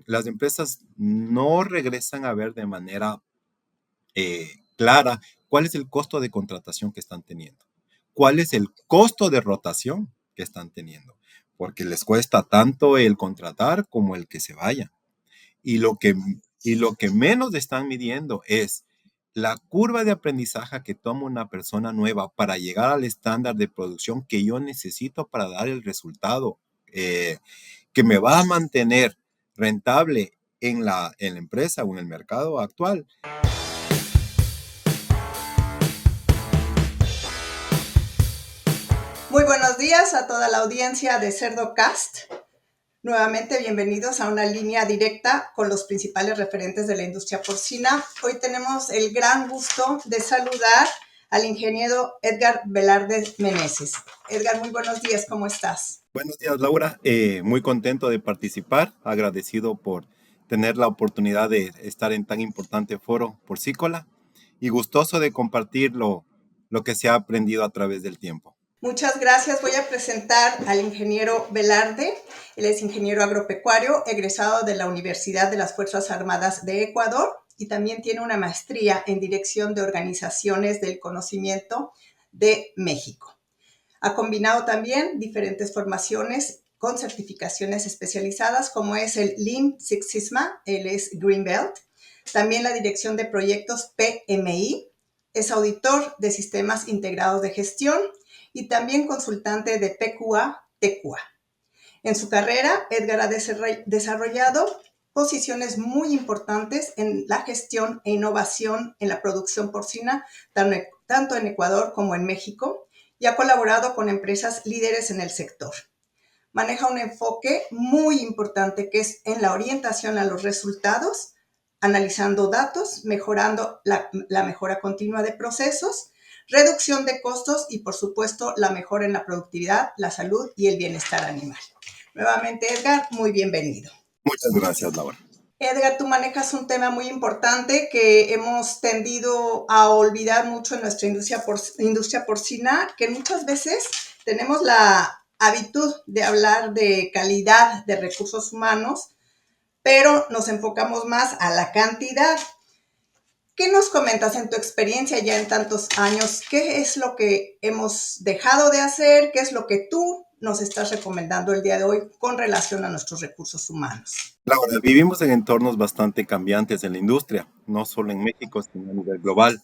las empresas no regresan a ver de manera clara cuál es el costo de contratación que están teniendo, cuál es el costo de rotación que están teniendo, porque les cuesta tanto el contratar como el que se vaya. Y lo que menos están midiendo es la curva de aprendizaje que toma una persona nueva para llegar al estándar de producción que yo necesito para dar el resultado que me va a mantener rentable en la empresa o en el mercado actual. Muy buenos días a toda la audiencia de CerdoCast. Nuevamente, bienvenidos a una línea directa con los principales referentes de la industria porcina. Hoy tenemos el gran gusto de saludar al ingeniero Edgar Velarde Meneses. Edgar, muy buenos días, ¿cómo estás? Buenos días, Laura. Muy contento de participar, agradecido por tener la oportunidad de estar en tan importante foro porcícola y gustoso de compartir lo que se ha aprendido a través del tiempo. Muchas gracias. Voy a presentar al ingeniero Velarde. Él es ingeniero agropecuario, egresado de la Universidad de las Fuerzas Armadas de Ecuador y también tiene una maestría en Dirección de Organizaciones del Conocimiento de México. Ha combinado también diferentes formaciones con certificaciones especializadas, como es el Lean Six Sigma, él es Green Belt, también la Dirección de Proyectos PMI, es auditor de sistemas integrados de gestión y también consultante de PQA-TQA. En su carrera, Edgar ha desarrollado posiciones muy importantes en la gestión e innovación en la producción porcina, tanto en Ecuador como en México, y ha colaborado con empresas líderes en el sector. Maneja un enfoque muy importante que es en la orientación a los resultados, analizando datos, mejorando la mejora continua de procesos, reducción de costos y, por supuesto, la mejora en la productividad, la salud y el bienestar animal. Nuevamente, Edgar, muy bienvenido. Muchas gracias, Laura. Edgar, tú manejas un tema muy importante que hemos tendido a olvidar mucho en nuestra industria porcina, que muchas veces tenemos la habitud de hablar de calidad de recursos humanos, pero nos enfocamos más a la cantidad. ¿Qué nos comentas en tu experiencia ya en tantos años? ¿Qué es lo que hemos dejado de hacer? ¿Qué es lo que tú nos estás recomendando el día de hoy con relación a nuestros recursos humanos? Laura, vivimos en entornos bastante cambiantes en la industria, no solo en México, sino a nivel global,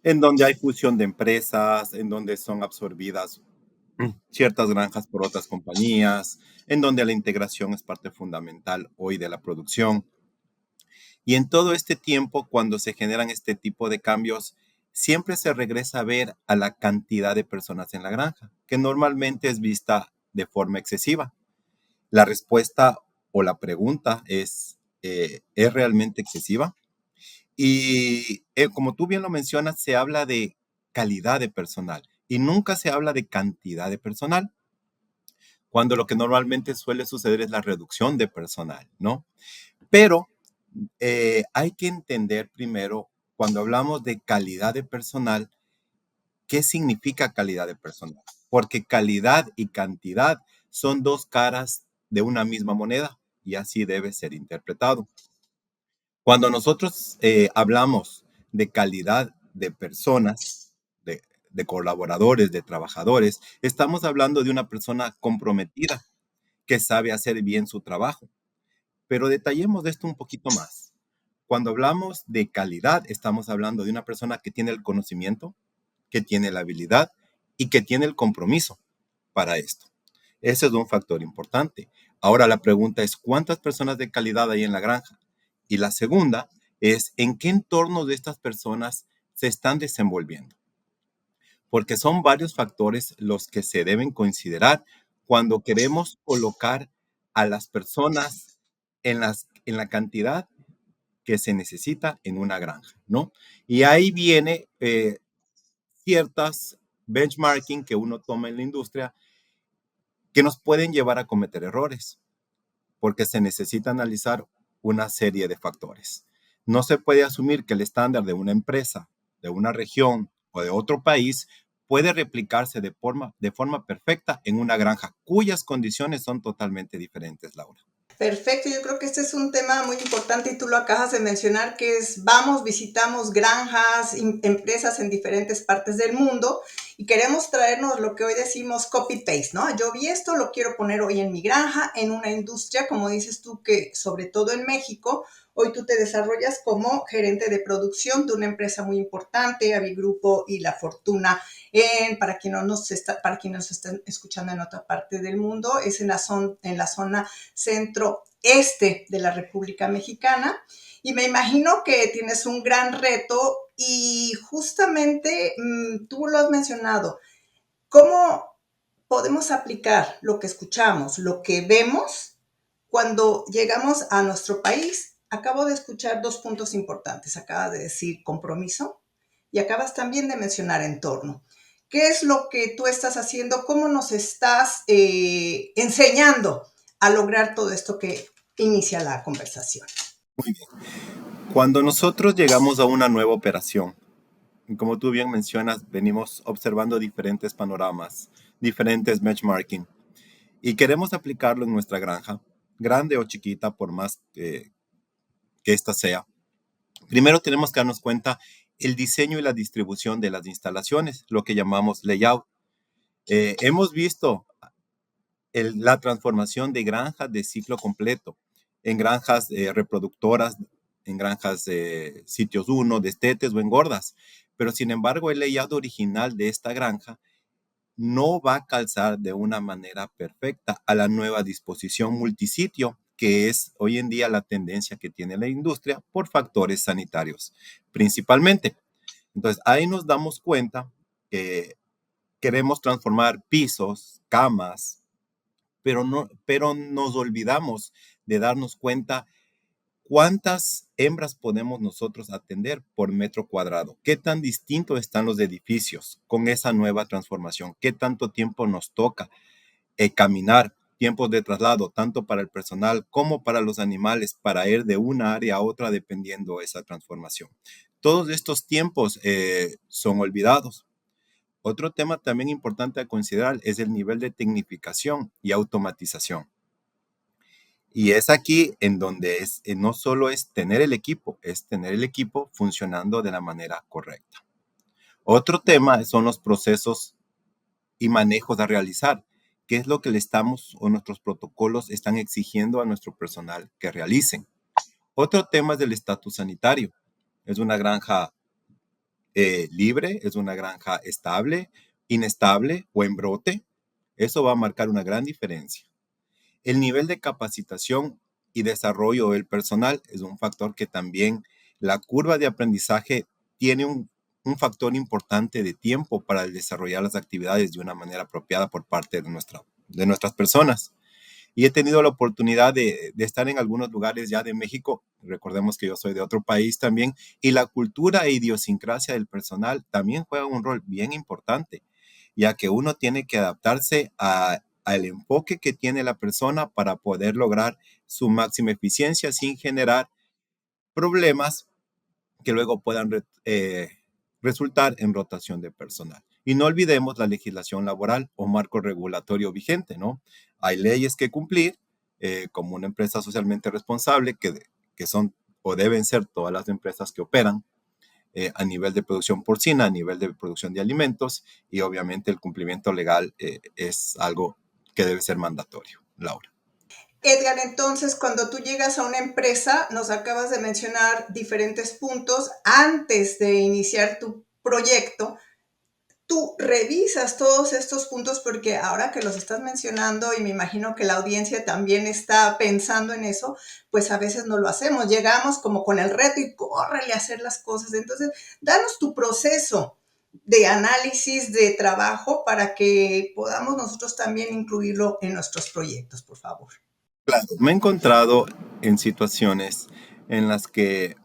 en donde hay fusión de empresas, en donde son absorbidas ciertas granjas por otras compañías, en donde la integración es parte fundamental hoy de la producción. Y en todo este tiempo, cuando se generan este tipo de cambios, siempre se regresa a ver a la cantidad de personas en la granja, que normalmente es vista de forma excesiva. La respuesta o la pregunta ¿es realmente excesiva? Y como tú bien lo mencionas, se habla de calidad de personal y nunca se habla de cantidad de personal, cuando lo que normalmente suele suceder es la reducción de personal, ¿no? Pero hay que entender primero, cuando hablamos de calidad de personal, ¿qué significa calidad de personal? Porque calidad y cantidad son dos caras de una misma moneda y así debe ser interpretado. Cuando nosotros hablamos de calidad de personas, de colaboradores, de trabajadores, estamos hablando de una persona comprometida que sabe hacer bien su trabajo. Pero detallemos de esto un poquito más. Cuando hablamos de calidad, estamos hablando de una persona que tiene el conocimiento, que tiene la habilidad y que tiene el compromiso para esto. Ese es un factor importante. Ahora la pregunta es, ¿cuántas personas de calidad hay en la granja? Y la segunda es, ¿en qué entorno de estas personas se están desenvolviendo? Porque son varios factores los que se deben considerar cuando queremos colocar a las personas en la cantidad que se necesita en una granja, ¿no? Y ahí viene ciertas benchmarking que uno toma en la industria que nos pueden llevar a cometer errores, porque se necesita analizar una serie de factores. No se puede asumir que el estándar de una empresa, de una región o de otro país puede replicarse de forma perfecta en una granja cuyas condiciones son totalmente diferentes, Laura. Perfecto, yo creo que este es un tema muy importante y tú lo acabas de mencionar, que es vamos, visitamos granjas, empresas en diferentes partes del mundo y queremos traernos lo que hoy decimos copy-paste, ¿no? Yo vi esto, lo quiero poner hoy en mi granja, en una industria, como dices tú, que sobre todo en México, hoy tú te desarrollas como gerente de producción de una empresa muy importante, Avigrupo y La Fortuna, para quienes nos están escuchando en otra parte del mundo, es en la zona centro-este de la República Mexicana. Y me imagino que tienes un gran reto y justamente tú lo has mencionado. ¿Cómo podemos aplicar lo que escuchamos, lo que vemos cuando llegamos a nuestro país? Acabo de escuchar dos puntos importantes. Acabas de decir compromiso y acabas también de mencionar entorno. ¿Qué es lo que tú estás haciendo? ¿Cómo nos estás enseñando a lograr todo esto que inicia la conversación? Cuando nosotros llegamos a una nueva operación, y como tú bien mencionas, venimos observando diferentes panoramas, diferentes benchmarking, y queremos aplicarlo en nuestra granja, grande o chiquita, por más que ésta sea. Primero tenemos que darnos cuenta el diseño y la distribución de las instalaciones, lo que llamamos layout. Hemos visto la transformación de granjas de ciclo completo en granjas reproductoras, en granjas sitios 1, destetes o engordas. Pero sin embargo, el layout original de esta granja no va a calzar de una manera perfecta a la nueva disposición multisitio, que es hoy en día la tendencia que tiene la industria por factores sanitarios principalmente. Entonces, ahí nos damos cuenta que queremos transformar pisos, camas, pero nos olvidamos de darnos cuenta cuántas hembras podemos nosotros atender por metro cuadrado, qué tan distintos están los edificios con esa nueva transformación, qué tanto tiempo nos toca caminar, tiempos de traslado, tanto para el personal como para los animales, para ir de una área a otra dependiendo de esa transformación. Todos estos tiempos son olvidados. Otro tema también importante a considerar es el nivel de tecnificación y automatización. Y es aquí en donde no solo es tener el equipo, es tener el equipo funcionando de la manera correcta. Otro tema son los procesos y manejos a realizar. ¿Qué es lo que le estamos o nuestros protocolos están exigiendo a nuestro personal que realicen? Otro tema es del estatus sanitario. ¿Es una granja libre? ¿Es una granja estable, inestable o en brote? Eso va a marcar una gran diferencia. El nivel de capacitación y desarrollo del personal es un factor que también la curva de aprendizaje tiene un factor importante de tiempo para desarrollar las actividades de una manera apropiada por parte de nuestras personas. Y he tenido la oportunidad de estar en algunos lugares ya de México, recordemos que yo soy de otro país también, y la cultura e idiosincrasia del personal también juega un rol bien importante, ya que uno tiene que adaptarse al enfoque que tiene la persona para poder lograr su máxima eficiencia sin generar problemas que luego puedan resultar en rotación de personal. Y no olvidemos la legislación laboral o marco regulatorio vigente, ¿no? Hay leyes que cumplir como una empresa socialmente responsable que son o deben ser todas las empresas que operan a nivel de producción porcina, a nivel de producción de alimentos y obviamente el cumplimiento legal es algo que debe ser mandatorio, Laura. Edgar, entonces, cuando tú llegas a una empresa, nos acabas de mencionar diferentes puntos antes de iniciar tu proyecto. Tú revisas todos estos puntos porque ahora que los estás mencionando y me imagino que la audiencia también está pensando en eso, pues a veces no lo hacemos. Llegamos como con el reto y córrele a hacer las cosas. Entonces, danos tu proceso de análisis, de trabajo para que podamos nosotros también incluirlo en nuestros proyectos, por favor. Claro, me he encontrado en situaciones en las que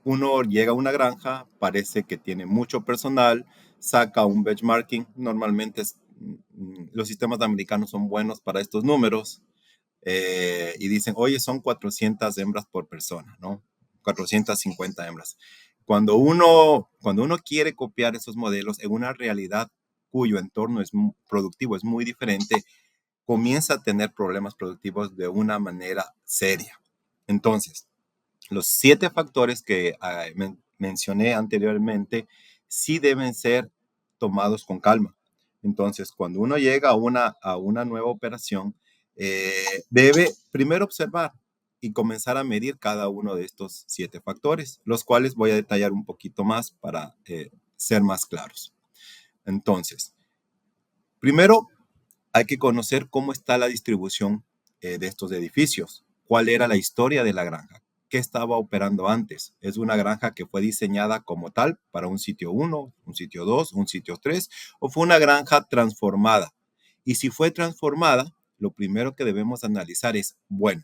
uno llega a una granja, parece que tiene mucho personal, saca un benchmarking, normalmente los sistemas americanos son buenos para estos números, y dicen, oye, son 400 hembras por persona, ¿no? 450 hembras. Cuando uno quiere copiar esos modelos en una realidad cuyo entorno es productivo, es muy diferente, comienza a tener problemas productivos de una manera seria. Entonces, los 7 factores que mencioné anteriormente sí deben ser tomados con calma. Entonces, cuando uno llega a una nueva operación, debe primero observar y comenzar a medir cada uno de estos 7 factores, los cuales voy a detallar un poquito más para ser más claros. Entonces, primero hay que conocer cómo está la distribución de estos edificios, cuál era la historia de la granja, qué estaba operando antes. ¿Es una granja que fue diseñada como tal para un sitio 1, un sitio 2, un sitio 3, o fue una granja transformada? Y si fue transformada, lo primero que debemos analizar es, bueno,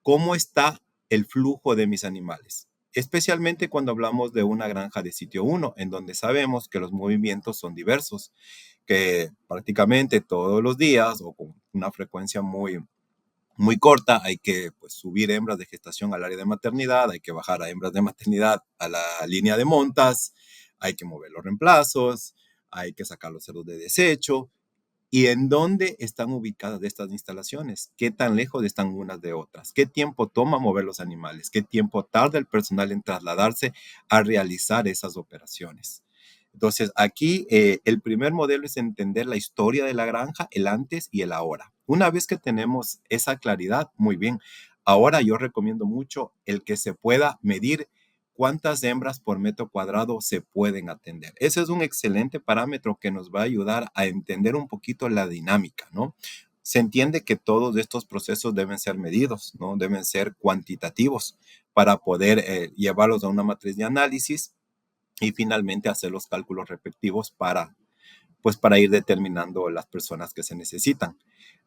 ¿cómo está el flujo de mis animales? Especialmente cuando hablamos de una granja de sitio 1, en donde sabemos que los movimientos son diversos, que prácticamente todos los días o con una frecuencia muy corta hay que pues, subir hembras de gestación al área de maternidad, hay que bajar a hembras de maternidad a la línea de montas, hay que mover los reemplazos, hay que sacar los cerdos de desecho. ¿Y en dónde están ubicadas estas instalaciones? ¿Qué tan lejos están unas de otras? ¿Qué tiempo toma mover los animales? ¿Qué tiempo tarda el personal en trasladarse a realizar esas operaciones? Entonces, aquí el primer modelo es entender la historia de la granja, el antes y el ahora. Una vez que tenemos esa claridad, muy bien. Ahora yo recomiendo mucho el que se pueda medir cuántas hembras por metro cuadrado se pueden atender. Ese es un excelente parámetro que nos va a ayudar a entender un poquito la dinámica, ¿no? Se entiende que todos estos procesos deben ser medidos, ¿no? Deben ser cuantitativos para poder llevarlos a una matriz de análisis y finalmente hacer los cálculos respectivos pues para ir determinando las personas que se necesitan.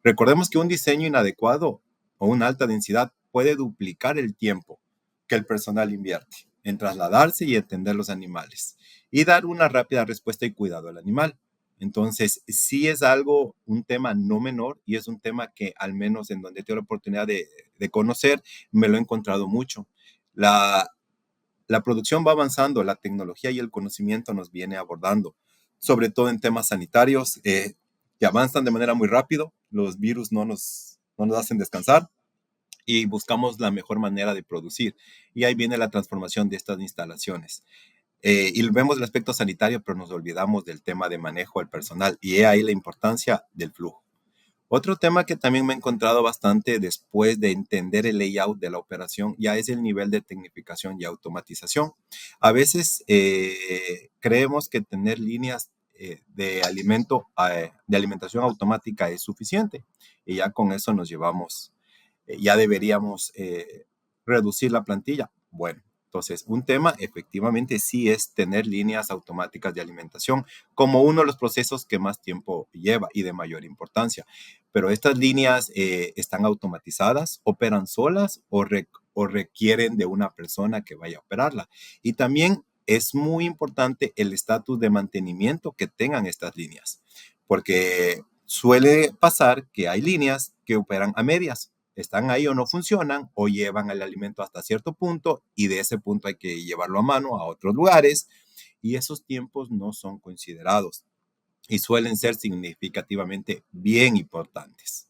Recordemos que un diseño inadecuado o una alta densidad puede duplicar el tiempo que el personal invierte en trasladarse y entender los animales y dar una rápida respuesta y cuidado al animal. Entonces, sí es algo, un tema no menor y es un tema que al menos en donde tengo la oportunidad de conocer, me lo he encontrado mucho. La, la producción va avanzando, la tecnología y el conocimiento nos viene abordando, sobre todo en temas sanitarios, que avanzan de manera muy rápido, los virus no nos hacen descansar y buscamos la mejor manera de producir. Y ahí viene la transformación de estas instalaciones. Y vemos el aspecto sanitario, pero nos olvidamos del tema de manejo del personal y ahí la importancia del flujo. Otro tema que también me he encontrado bastante después de entender el layout de la operación ya es el nivel de tecnificación y automatización. A veces creemos que tener líneas de alimentación automática es suficiente y ya con eso nos llevamos, ya deberíamos reducir la plantilla. Bueno, entonces un tema efectivamente sí es tener líneas automáticas de alimentación como uno de los procesos que más tiempo lleva y de mayor importancia. Pero estas líneas están automatizadas, operan solas o requieren de una persona que vaya a operarla. Y también es muy importante el estatus de mantenimiento que tengan estas líneas, porque suele pasar que hay líneas que operan a medias, están ahí o no funcionan o llevan el alimento hasta cierto punto y de ese punto hay que llevarlo a mano a otros lugares y esos tiempos no son considerados y suelen ser significativamente bien importantes.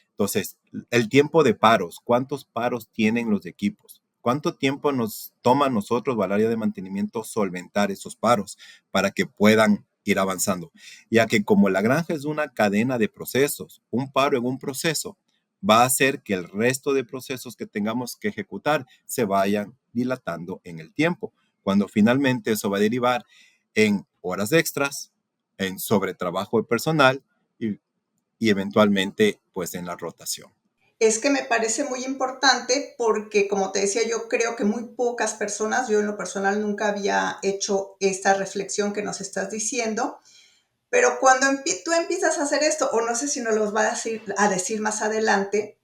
Entonces, el tiempo de paros, ¿cuántos paros tienen los equipos? ¿Cuánto tiempo nos toma a nosotros, al área de mantenimiento, solventar esos paros para que puedan ir avanzando? Ya que como la granja es una cadena de procesos, un paro en un proceso va a hacer que el resto de procesos que tengamos que ejecutar se vayan dilatando en el tiempo, cuando finalmente eso va a derivar en horas extras, en sobretrabajo de personal y, y eventualmente pues en la rotación. Es que me parece muy importante porque, como te decía, yo creo que muy pocas personas, yo en lo personal nunca había hecho esta reflexión que nos estás diciendo, pero cuando tú empiezas a hacer esto, o no sé si nos lo vas a decir más adelante,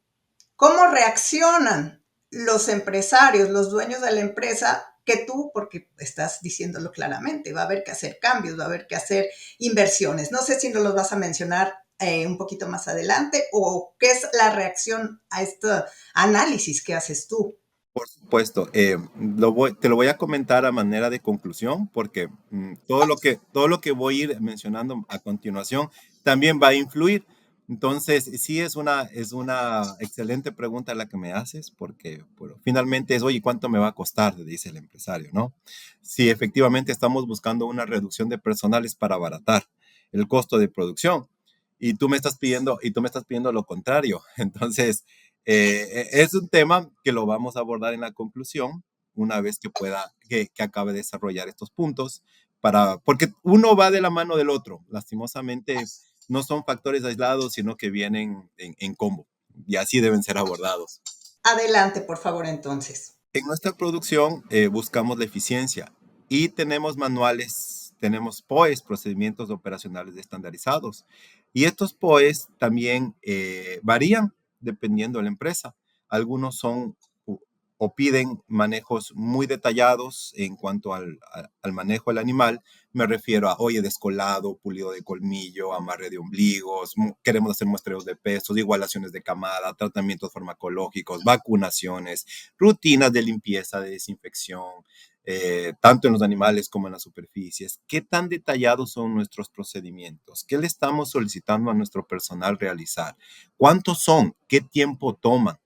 ¿cómo reaccionan los empresarios, los dueños de la empresa? Que tú, porque estás diciéndolo claramente, va a haber que hacer cambios, va a haber que hacer inversiones. No sé si nos los vas a mencionar un poquito más adelante o qué es la reacción a este análisis que haces tú. Por supuesto, te lo voy a comentar a manera de conclusión porque todo lo que voy a ir mencionando a continuación también va a influir. Entonces, sí es una excelente pregunta la que me haces, porque bueno, finalmente es, oye, ¿cuánto me va a costar? Dice el empresario, ¿no? Si efectivamente estamos buscando una reducción de personales para abaratar el costo de producción, y tú me estás pidiendo lo contrario. Entonces, es un tema que lo vamos a abordar en la conclusión, una vez que que acabe de desarrollar estos puntos, porque uno va de la mano del otro. Lastimosamente, no son factores aislados, sino que vienen en combo y así deben ser abordados. Adelante, por favor, entonces. En nuestra producción buscamos la eficiencia y tenemos manuales, tenemos POEs, procedimientos operacionales estandarizados. Y estos POEs también varían dependiendo de la empresa. Algunos son o piden manejos muy detallados en cuanto al manejo del animal. Me refiero a, oye, descolado, pulido de colmillo, amarre de ombligos, queremos hacer muestreos de pesos, igualaciones de camada, tratamientos farmacológicos, vacunaciones, rutinas de limpieza, de desinfección, tanto en los animales como en las superficies. ¿Qué tan detallados son nuestros procedimientos? ¿Qué le estamos solicitando a nuestro personal realizar? ¿Cuántos son? ¿Qué tiempo toman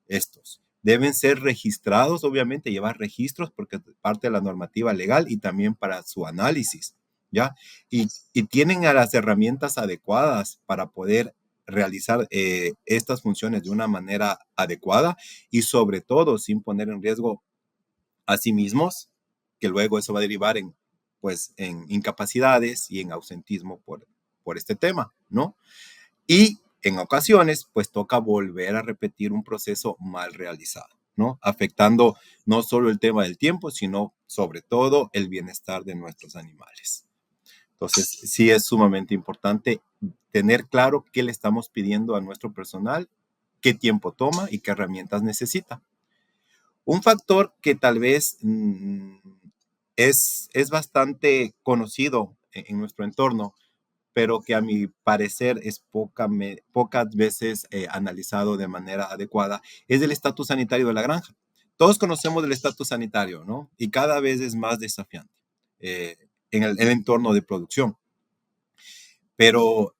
estos? Deben ser registrados, obviamente, llevar registros porque es parte de la normativa legal y también para su análisis, ¿ya? Y tienen a las herramientas adecuadas para poder realizar estas funciones de una manera adecuada y sobre todo sin poner en riesgo a sí mismos, que luego eso va a derivar en, pues, en incapacidades y en ausentismo por este tema, ¿no? Y en ocasiones, pues toca volver a repetir un proceso mal realizado, ¿no? Afectando no solo el tema del tiempo, sino sobre todo el bienestar de nuestros animales. Entonces, sí es sumamente importante tener claro qué le estamos pidiendo a nuestro personal, qué tiempo toma y qué herramientas necesita. Un factor que tal vez es bastante conocido en nuestro entorno, pero que a mi parecer es pocas veces analizado de manera adecuada, es el estatus sanitario de la granja. Todos conocemos el estatus sanitario, ¿no? Y cada vez es más desafiante eh, en el entorno de producción. Pero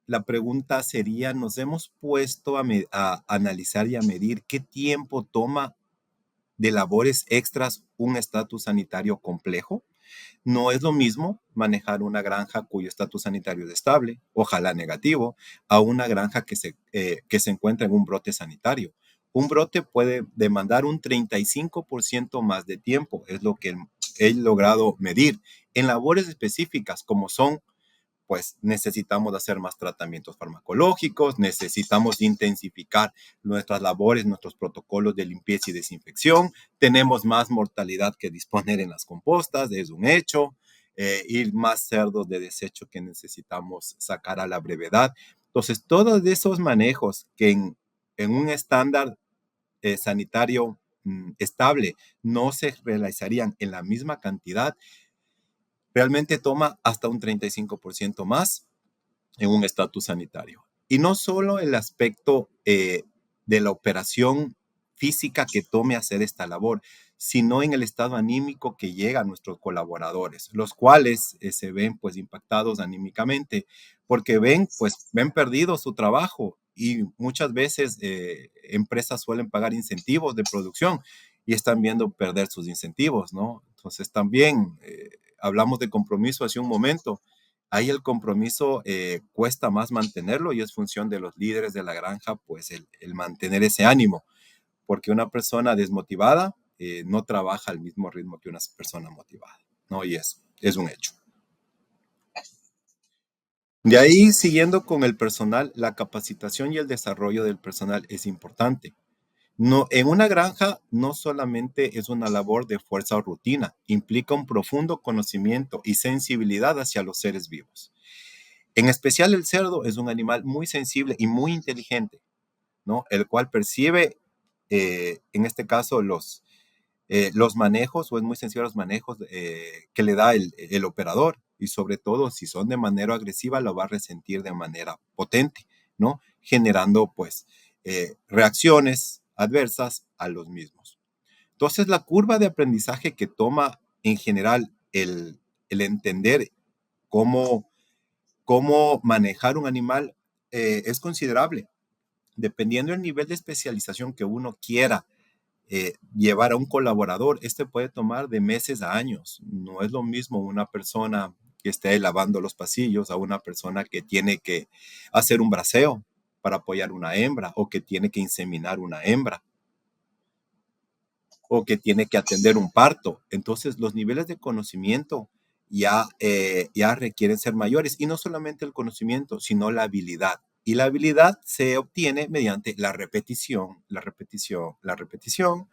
la pregunta sería, ¿nos hemos puesto a analizar y a medir qué tiempo toma de labores extras un estatus sanitario complejo? No es lo mismo manejar una granja cuyo estatus sanitario es estable, ojalá negativo, a una granja que se encuentra en un brote sanitario. Un brote puede demandar un 35% más de tiempo, es lo que he logrado medir en labores específicas como son, pues necesitamos hacer más tratamientos farmacológicos, necesitamos intensificar nuestras labores, nuestros protocolos de limpieza y desinfección, tenemos más mortalidad que disponer en las compostas, es un hecho, y más cerdos de desecho que necesitamos sacar a la brevedad. Entonces, todos esos manejos que en un estándar sanitario estable no se realizarían en la misma cantidad, realmente toma hasta un 35% más en un estatus sanitario. Y no solo el aspecto de la operación física que tome hacer esta labor, sino en el estado anímico que llega a nuestros colaboradores, los cuales se ven pues impactados anímicamente porque ven perdido su trabajo y muchas veces empresas suelen pagar incentivos de producción y están viendo perder sus incentivos, ¿no? Entonces también hablamos de compromiso hace un momento. Ahí el compromiso cuesta más mantenerlo y es función de los líderes de la granja, pues el mantener ese ánimo, porque una persona desmotivada no trabaja al mismo ritmo que una persona motivada, ¿no? Y es un hecho. De ahí, siguiendo con el personal, la capacitación y el desarrollo del personal es importante. No, en una granja no solamente es una labor de fuerza o rutina, implica un profundo conocimiento y sensibilidad hacia los seres vivos. En especial el cerdo es un animal muy sensible y muy inteligente, ¿no? El cual percibe, en este caso, los manejos o es muy sensible a los manejos que le da el operador y sobre todo si son de manera agresiva lo va a resentir de manera potente, ¿no? Generando pues reacciones adversas a los mismos. Entonces la curva de aprendizaje que toma en general el entender cómo manejar un animal es considerable. Dependiendo del nivel de especialización que uno quiera llevar a un colaborador, este puede tomar de meses a años. No es lo mismo una persona que esté lavando los pasillos a una persona que tiene que hacer un braceo para apoyar una hembra o que tiene que inseminar una hembra o que tiene que atender un parto. Entonces, los niveles de conocimiento ya requieren ser mayores y no solamente el conocimiento, sino la habilidad. Y la habilidad se obtiene mediante la repetición, la repetición, la repetición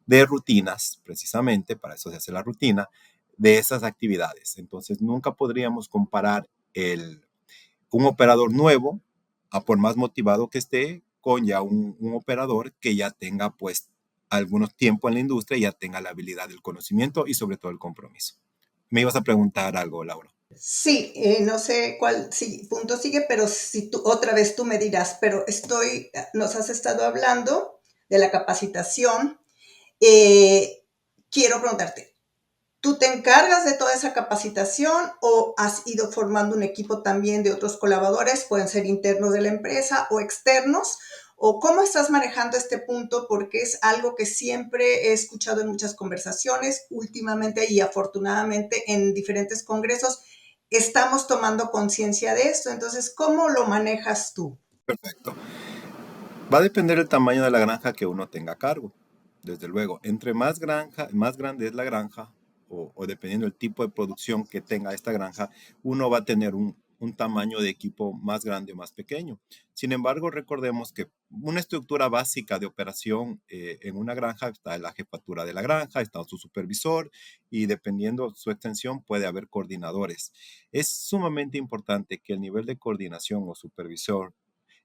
de rutinas, precisamente, para eso se hace la rutina, de esas actividades. Entonces, nunca podríamos comparar un operador nuevo, a por más motivado que esté, con ya un operador que ya tenga pues algunos tiempo en la industria y ya tenga la habilidad, el conocimiento y sobre todo el compromiso. Me ibas a preguntar algo, Laura. Sí, no sé cuál punto sigue, pero si tú, otra vez tú me dirás, pero nos has estado hablando de la capacitación. Quiero preguntarte, ¿tú te encargas de toda esa capacitación o has ido formando un equipo también de otros colaboradores? Pueden ser internos de la empresa o externos. ¿O cómo estás manejando este punto? Porque es algo que siempre he escuchado en muchas conversaciones últimamente y afortunadamente en diferentes congresos estamos tomando conciencia de esto. Entonces, ¿cómo lo manejas tú? Perfecto. Va a depender del tamaño de la granja que uno tenga a cargo. Desde luego, entre más grande es la granja, o dependiendo del tipo de producción que tenga esta granja, uno va a tener un tamaño de equipo más grande o más pequeño. Sin embargo, recordemos que una estructura básica de operación en una granja está la jefatura de la granja, está su supervisor y dependiendo su extensión puede haber coordinadores. Es sumamente importante que el nivel de coordinación o supervisor,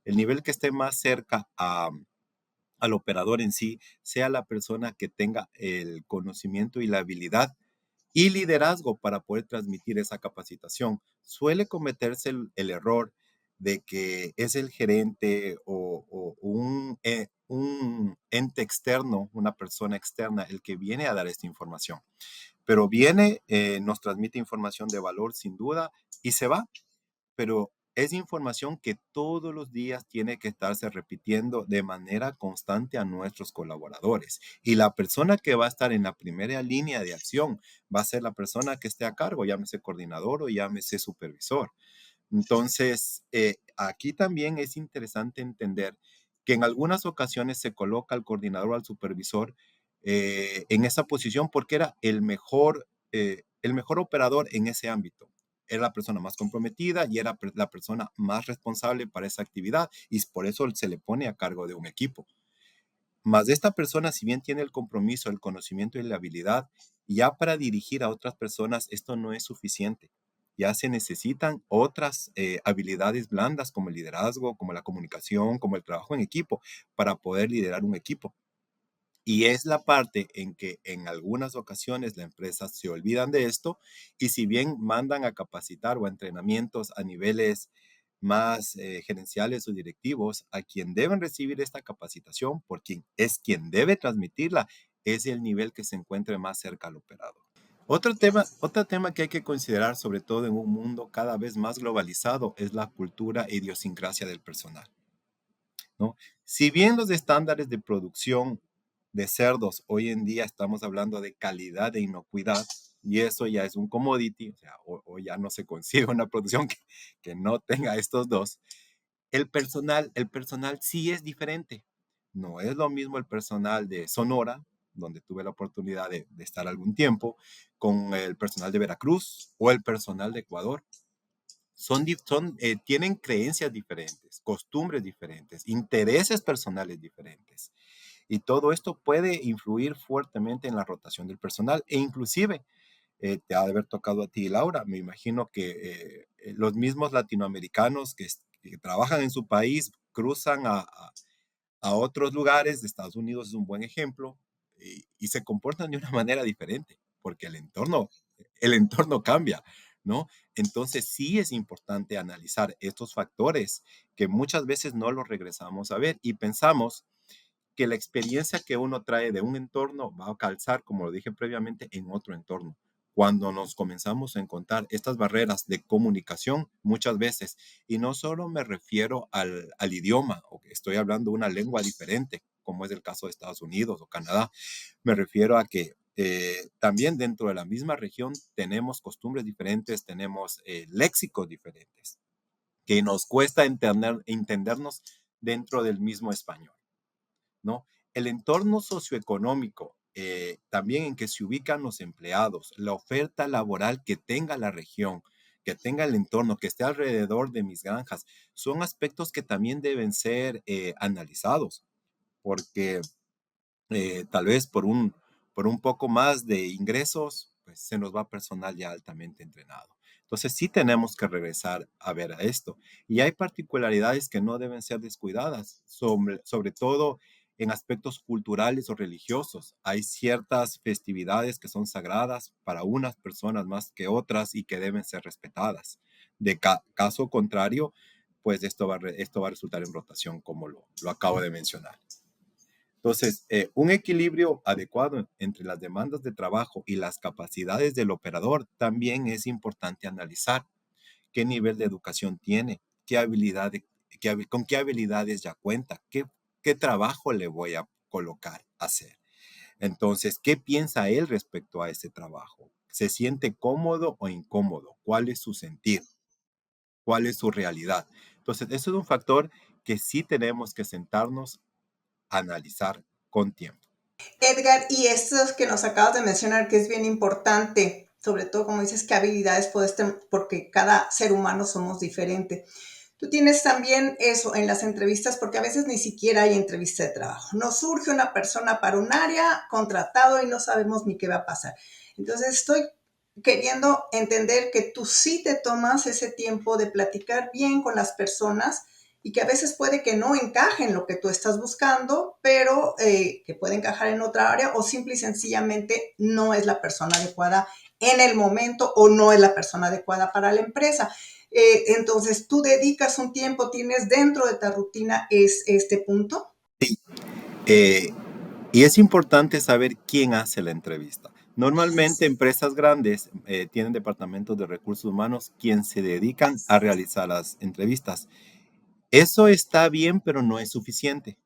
el nivel que esté más cerca al operador en sí, sea la persona que tenga el conocimiento y la habilidad y liderazgo para poder transmitir esa capacitación. Suele cometerse el error de que es el gerente o un ente externo, una persona externa, el que viene a dar esta información. Pero viene, nos transmite información de valor sin duda y se va, pero es información que todos los días tiene que estarse repitiendo de manera constante a nuestros colaboradores. Y la persona que va a estar en la primera línea de acción va a ser la persona que esté a cargo, llámese coordinador o llámese supervisor. Entonces, aquí también es interesante entender que en algunas ocasiones se coloca al coordinador o al supervisor en esa posición porque era el mejor operador en ese ámbito. Era la persona más comprometida y era la persona más responsable para esa actividad y por eso se le pone a cargo de un equipo. Más esta persona, si bien tiene el compromiso, el conocimiento y la habilidad, ya para dirigir a otras personas esto no es suficiente. Ya se necesitan otras habilidades blandas como el liderazgo, como la comunicación, como el trabajo en equipo, para poder liderar un equipo. Y es la parte en que en algunas ocasiones las empresas se olvidan de esto y si bien mandan a capacitar o a entrenamientos a niveles más gerenciales o directivos, a quien deben recibir esta capacitación, por quien es quien debe transmitirla, es el nivel que se encuentre más cerca al operador. Otro tema que hay que considerar, sobre todo en un mundo cada vez más globalizado, es la cultura e idiosincrasia del personal, ¿no? Si bien los estándares de producción de cerdos hoy en día estamos hablando de calidad e inocuidad, y eso ya es un commodity, o sea, o ya no se consigue una producción que no tenga estos dos, el personal sí es diferente. No es lo mismo el personal de Sonora, donde tuve la oportunidad de estar algún tiempo, con el personal de Veracruz o el personal de Ecuador. Tienen creencias diferentes, costumbres diferentes, intereses personales diferentes. Y todo esto puede influir fuertemente en la rotación del personal e inclusive te ha de haber tocado a ti, Laura. Me imagino que los mismos latinoamericanos que trabajan en su país cruzan a otros lugares, de Estados Unidos es un buen ejemplo, y se comportan de una manera diferente, porque el entorno cambia, ¿no? Entonces sí es importante analizar estos factores que muchas veces no los regresamos a ver y pensamos que la experiencia que uno trae de un entorno va a calzar, como lo dije previamente, en otro entorno, cuando nos comenzamos a encontrar estas barreras de comunicación muchas veces, y no solo me refiero al idioma, o que estoy hablando una lengua diferente, como es el caso de Estados Unidos o Canadá, me refiero a que también dentro de la misma región tenemos costumbres diferentes, tenemos léxicos diferentes, que nos cuesta entendernos dentro del mismo español, ¿no? El entorno socioeconómico, también en que se ubican los empleados, la oferta laboral que tenga la región, que tenga el entorno, que esté alrededor de mis granjas, son aspectos que también deben ser analizados, porque tal vez por un poco más de ingresos, pues se nos va personal ya altamente entrenado. Entonces sí tenemos que regresar a ver a esto. Y hay particularidades que no deben ser descuidadas, sobre todo en aspectos culturales o religiosos. Hay ciertas festividades que son sagradas para unas personas más que otras y que deben ser respetadas. De caso contrario, pues esto va a resultar en rotación, como lo acabo de mencionar. Entonces, un equilibrio adecuado entre las demandas de trabajo y las capacidades del operador también es importante analizar qué nivel de educación tiene, con qué habilidades ya cuenta, qué trabajo le voy a colocar a hacer. Entonces, ¿qué piensa él respecto a ese trabajo? ¿Se siente cómodo o incómodo? ¿Cuál es su sentir? ¿Cuál es su realidad? Entonces, eso es un factor que sí tenemos que sentarnos a analizar con tiempo. Edgar, y esto que nos acabas de mencionar, que es bien importante, sobre todo como dices, qué habilidades puedes tener, porque cada ser humano somos diferentes. Tú tienes también eso en las entrevistas, porque a veces ni siquiera hay entrevista de trabajo. Nos surge una persona para un área, contratado y no sabemos ni qué va a pasar. Entonces estoy queriendo entender que tú sí te tomas ese tiempo de platicar bien con las personas y que a veces puede que no encaje en lo que tú estás buscando, pero que puede encajar en otra área o simple y sencillamente no es la persona adecuada en el momento o no es la persona adecuada para la empresa. Entonces, tú dedicas un tiempo, tienes dentro de tu rutina este punto. Eh, y es importante saber quién hace la entrevista. Normalmente empresas grandes tienen departamentos de recursos humanos quienes se dedican a realizar las entrevistas. Eso está bien, pero no es suficiente.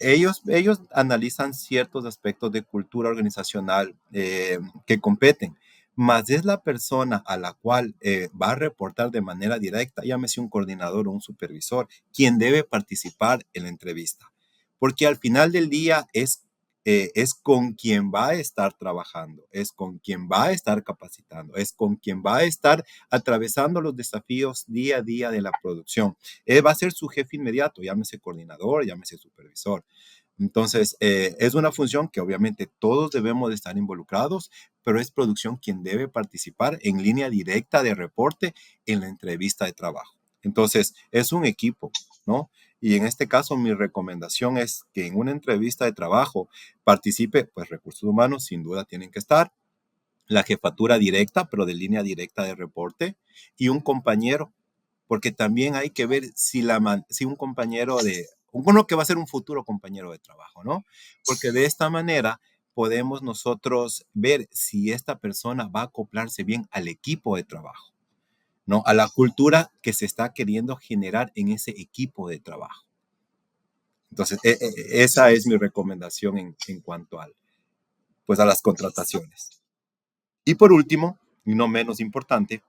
Ellos analizan ciertos aspectos de cultura organizacional que competen, más es la persona a la cual va a reportar de manera directa, llámese un coordinador o un supervisor, quien debe participar en la entrevista. Porque al final del día es con quien va a estar trabajando, es con quien va a estar capacitando, es con quien va a estar atravesando los desafíos día a día de la producción. Él va a ser su jefe inmediato, llámese coordinador, llámese supervisor. Entonces, es una función que obviamente todos debemos de estar involucrados, pero es producción quien debe participar en línea directa de reporte en la entrevista de trabajo. Entonces, es un equipo, ¿no? Y en este caso, mi recomendación es que en una entrevista de trabajo participe, pues recursos humanos sin duda tienen que estar, la jefatura directa, pero de línea directa de reporte, y un compañero, porque también hay que ver si un compañero uno que va a ser un futuro compañero de trabajo, ¿no? Porque de esta manera podemos nosotros ver si esta persona va a acoplarse bien al equipo de trabajo, ¿no? A la cultura que se está queriendo generar en ese equipo de trabajo. Entonces, esa es mi recomendación en cuanto pues a las contrataciones. Y por último, y no menos importante,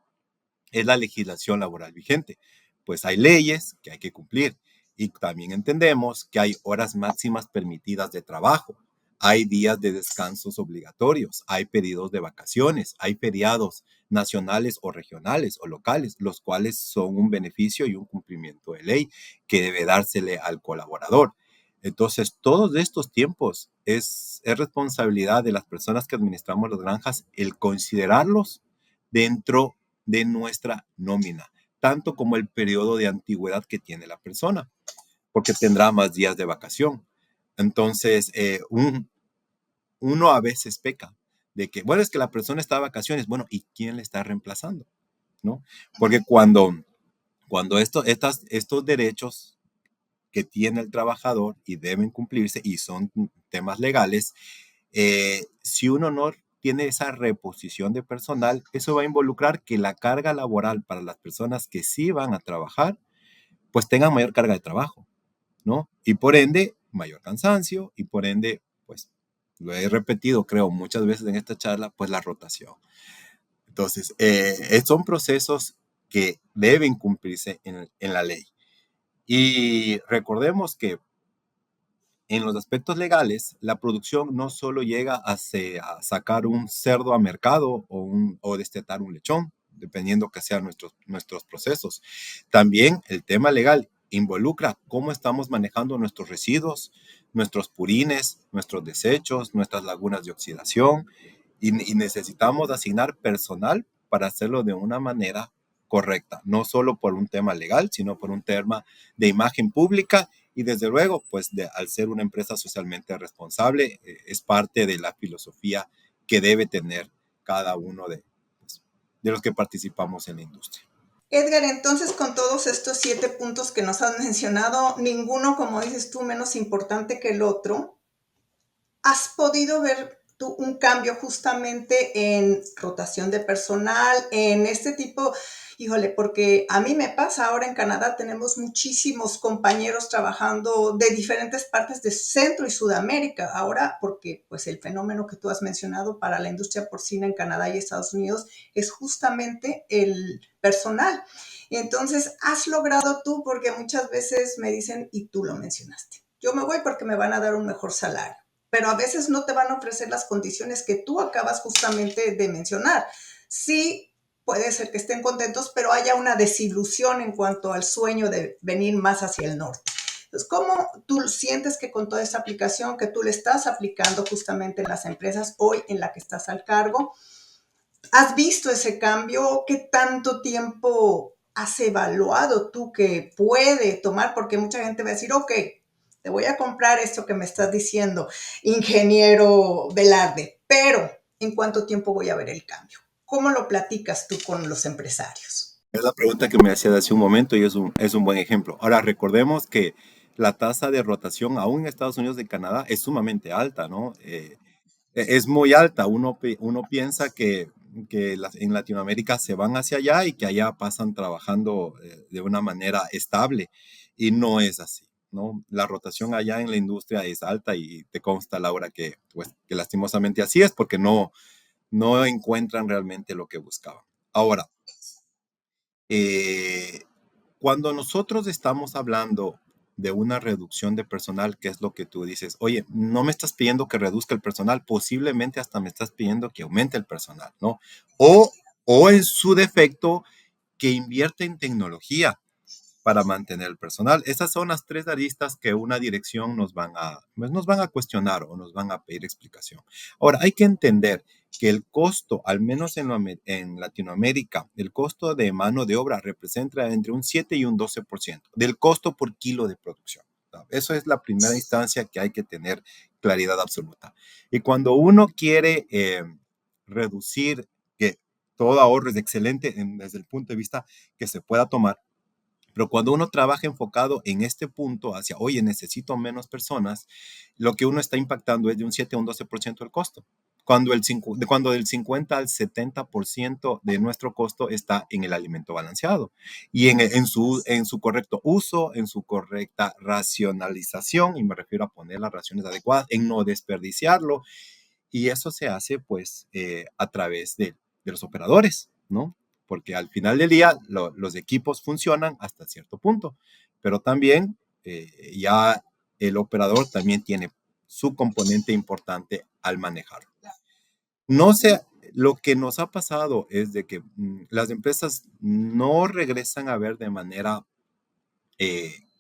es la legislación laboral vigente. Pues hay leyes que hay que cumplir y también entendemos que hay horas máximas permitidas de trabajo, hay días de descansos obligatorios, hay periodos de vacaciones, hay feriados nacionales o regionales o locales, los cuales son un beneficio y un cumplimiento de ley que debe dársele al colaborador. Entonces, todos estos tiempos es responsabilidad de las personas que administramos las granjas el considerarlos dentro de nuestra nómina, tanto como el periodo de antigüedad que tiene la persona, porque tendrá más días de vacación. Entonces, uno a veces peca de que, bueno, es que la persona está de vacaciones, bueno, ¿y quién le está reemplazando? ¿No? Porque cuando estos derechos que tiene el trabajador y deben cumplirse y son temas legales, si uno no tiene esa reposición de personal, eso va a involucrar que la carga laboral para las personas que sí van a trabajar, pues tengan mayor carga de trabajo, ¿no? Y por ende, mayor cansancio y por ende, pues, lo he repetido, creo, muchas veces en esta charla, pues la rotación. Entonces, son procesos que deben cumplirse en la ley. Y recordemos que en los aspectos legales, la producción no solo llega a sacar un cerdo a mercado o destetar un lechón, dependiendo que sean nuestros procesos. También el tema legal involucra cómo estamos manejando nuestros residuos, nuestros purines, nuestros desechos, nuestras lagunas de oxidación, y necesitamos asignar personal para hacerlo de una manera correcta, no solo por un tema legal, sino por un tema de imagen pública y desde luego, pues al ser una empresa socialmente responsable, es parte de la filosofía que debe tener cada uno pues, de los que participamos en la industria. Edgar, entonces con todos estos 7 puntos que nos has mencionado, ninguno, como dices tú, menos importante que el otro, ¿has podido ver tú un cambio justamente en rotación de personal, en este tipo? Híjole, porque a mí me pasa ahora en Canadá, tenemos muchísimos compañeros trabajando de diferentes partes de Centro y Sudamérica. Ahora, porque pues el fenómeno que tú has mencionado para la industria porcina en Canadá y Estados Unidos es justamente el personal. Y entonces, ¿has logrado tú? Porque muchas veces me dicen, y tú lo mencionaste, yo me voy porque me van a dar un mejor salario, pero a veces no te van a ofrecer las condiciones que tú acabas justamente de mencionar. Sí, puede ser que estén contentos, pero haya una desilusión en cuanto al sueño de venir más hacia el norte. Entonces, ¿cómo tú sientes que con toda esta aplicación que tú le estás aplicando justamente en las empresas hoy en la que estás al cargo, has visto ese cambio? ¿Qué tanto tiempo has evaluado tú que puede tomar? Porque mucha gente va a decir, ok, te voy a comprar esto que me estás diciendo, ingeniero Velarde, pero ¿en cuánto tiempo voy a ver el cambio? ¿Cómo lo platicas tú con los empresarios? Es la pregunta que me hacía hace un momento y es un buen ejemplo. Ahora, recordemos que la tasa de rotación, aún en Estados Unidos y Canadá, es sumamente alta, ¿no? Es muy alta. Uno piensa que en Latinoamérica se van hacia allá y que allá pasan trabajando de una manera estable y no es así, ¿no? La rotación allá en la industria es alta y te consta, Laura, pues, que lastimosamente así es porque no encuentran realmente lo que buscaban. Ahora, eh, cuando nosotros estamos hablando de una reducción de personal, que es lo que tú dices, oye, no me estás pidiendo que reduzca el personal, posiblemente hasta me estás pidiendo que aumente el personal, ¿no? O, o en su defecto, que invierte en tecnología para mantener el personal. Esas son las tres aristas que una dirección pues, nos van a cuestionar o nos van a pedir explicación. Ahora, hay que entender que el costo, al menos en Latinoamérica, el costo de mano de obra representa entre un 7 y un 12% del costo por kilo de producción. Eso es la primera instancia que hay que tener claridad absoluta. Y cuando uno quiere reducir, que todo ahorro es excelente desde el punto de vista que se pueda tomar, pero cuando uno trabaja enfocado en este punto hacia, oye, necesito menos personas, lo que uno está impactando es de un 7 a un 12% del costo. Cuando del 50 al 70% de nuestro costo está en el alimento balanceado y en su correcto uso, en su correcta racionalización, y me refiero a poner las raciones adecuadas, en no desperdiciarlo, y eso se hace pues a través de los operadores, ¿no? Porque al final del día los equipos funcionan hasta cierto punto, pero también ya el operador también tiene su componente importante al manejarlo. No sé, lo que nos ha pasado es de que las empresas no regresan a ver de manera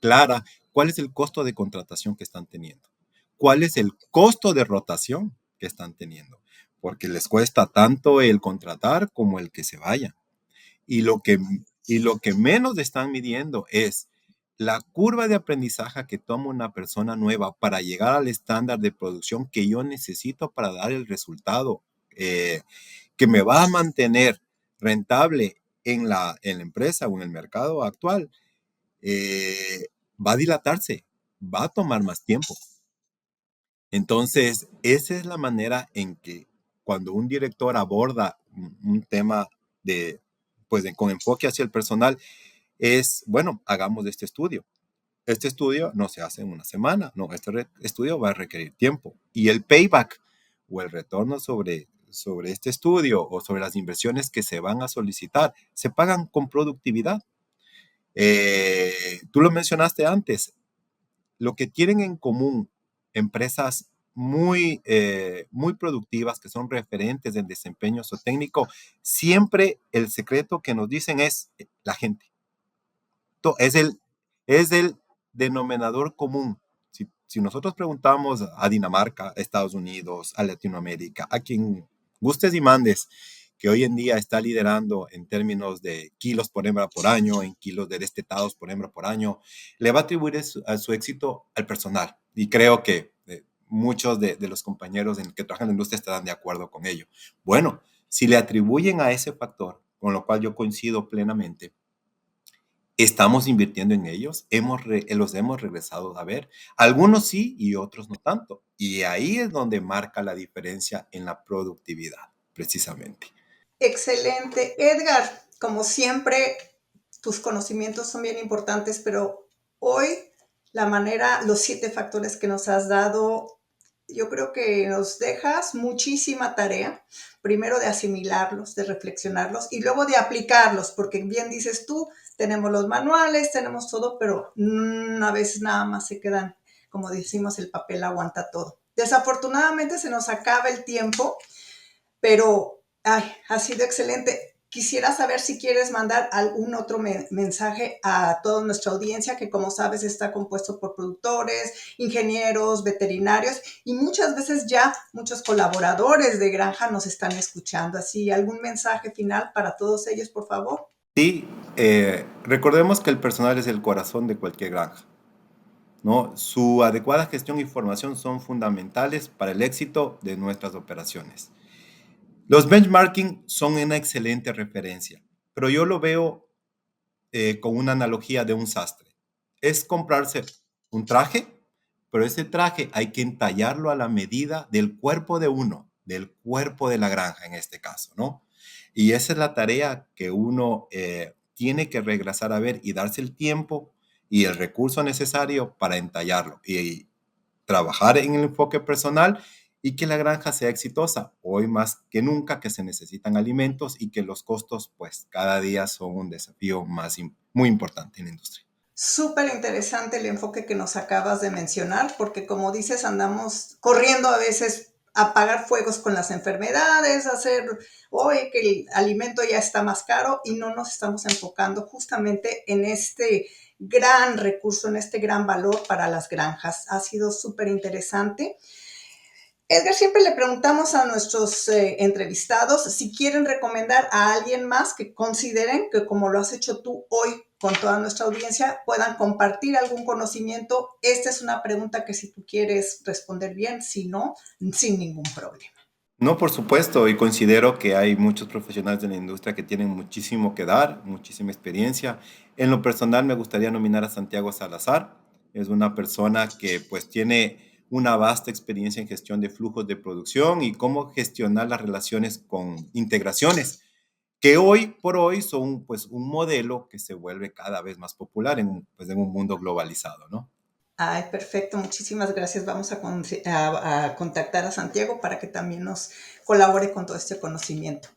clara cuál es el costo de contratación que están teniendo, cuál es el costo de rotación que están teniendo, porque les cuesta tanto el contratar como el que se vaya. Y lo que menos están midiendo es la curva de aprendizaje que toma una persona nueva para llegar al estándar de producción que yo necesito para dar el resultado eh, que me va a mantener rentable en la empresa o en el mercado actual. Va a dilatarse, va a tomar más tiempo. Entonces, esa es la manera en que cuando un director aborda un tema con enfoque hacia el personal, es, bueno, hagamos este estudio. Este estudio no se hace en una semana, no, estudio va a requerir tiempo. Y el payback o el retorno sobre este estudio o sobre las inversiones que se van a solicitar, se pagan con productividad. Tú lo mencionaste antes, lo que tienen en común empresas muy productivas, que son referentes en desempeño técnico, siempre el secreto que nos dicen es la gente. Es el denominador común. Si nosotros preguntamos a Dinamarca, a Estados Unidos, a Latinoamérica, a quien gustes y mandes, que hoy en día está liderando en términos de kilos por hembra por año, en kilos de destetados por hembra por año, le va a atribuir a su éxito al personal. Y creo que muchos de los compañeros que trabajan en la industria estarán de acuerdo con ello. Bueno, si le atribuyen a ese factor, con lo cual yo coincido plenamente, estamos invirtiendo en ellos, los hemos regresado a ver. Algunos sí y otros no tanto. Y ahí es donde marca la diferencia en la productividad, precisamente. Excelente. Edgar, como siempre, tus conocimientos son bien importantes, pero hoy los 7 factores que nos has dado, yo creo que nos dejas muchísima tarea, primero de asimilarlos, de reflexionarlos y luego de aplicarlos, porque bien dices tú, tenemos los manuales, tenemos todo, pero a veces nada más se quedan, como decimos, el papel aguanta todo. Desafortunadamente se nos acaba el tiempo, pero ha sido excelente. Quisiera saber si quieres mandar algún otro mensaje a toda nuestra audiencia, que como sabes está compuesto por productores, ingenieros, veterinarios y muchas veces ya muchos colaboradores de granja nos están escuchando. Así, ¿algún mensaje final para todos ellos, por favor? Sí, recordemos que el personal es el corazón de cualquier granja, ¿no? Su adecuada gestión y formación son fundamentales para el éxito de nuestras operaciones. Los benchmarking son una excelente referencia, pero yo lo veo con una analogía de un sastre. Es comprarse un traje, pero ese traje hay que entallarlo a la medida del cuerpo de uno, del cuerpo de la granja en este caso, ¿no? Y esa es la tarea que uno tiene que regresar a ver y darse el tiempo y el recurso necesario para entallarlo y trabajar en el enfoque personal y que la granja sea exitosa. Hoy más que nunca que se necesitan alimentos y que los costos pues cada día son un desafío muy importante en la industria. Súper interesante el enfoque que nos acabas de mencionar, porque como dices, andamos corriendo a veces a apagar fuegos con las enfermedades, hacer hoy que el alimento ya está más caro y no nos estamos enfocando justamente en este gran recurso, en este gran valor para las granjas. Ha sido súper interesante. Edgar, siempre le preguntamos a nuestros entrevistados si quieren recomendar a alguien más que consideren que, como lo has hecho tú hoy con toda nuestra audiencia, puedan compartir algún conocimiento. Esta es una pregunta que si tú quieres responder bien, si no, sin ningún problema. No, por supuesto, y considero que hay muchos profesionales de la industria que tienen muchísimo que dar, muchísima experiencia. En lo personal me gustaría nominar a Santiago Salazar. Es una persona que pues tiene una vasta experiencia en gestión de flujos de producción y cómo gestionar las relaciones con integraciones, que hoy por hoy son pues un modelo que se vuelve cada vez más popular en un mundo globalizado, ¿no? Ay, perfecto, muchísimas gracias. Vamos a contactar a Santiago para que también nos colabore con todo este conocimiento.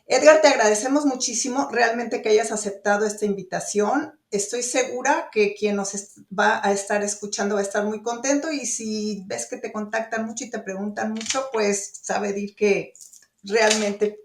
Edgar, te agradecemos muchísimo realmente que hayas aceptado esta invitación. Estoy segura que quien nos va a estar escuchando va a estar muy contento y si ves que te contactan mucho y te preguntan mucho, pues saber que realmente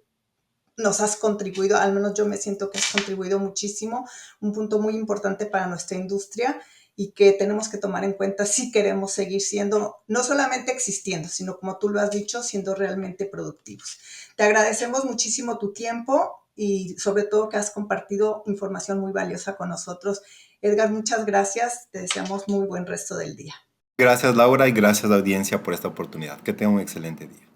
nos has contribuido, al menos yo me siento que has contribuido muchísimo, un punto muy importante para nuestra industria y que tenemos que tomar en cuenta si queremos seguir siendo, no solamente existiendo, sino como tú lo has dicho, siendo realmente productivos. Te agradecemos muchísimo tu tiempo y sobre todo que has compartido información muy valiosa con nosotros. Edgar, muchas gracias. Te deseamos muy buen resto del día. Gracias Laura y gracias audiencia por esta oportunidad. Que tengan un excelente día.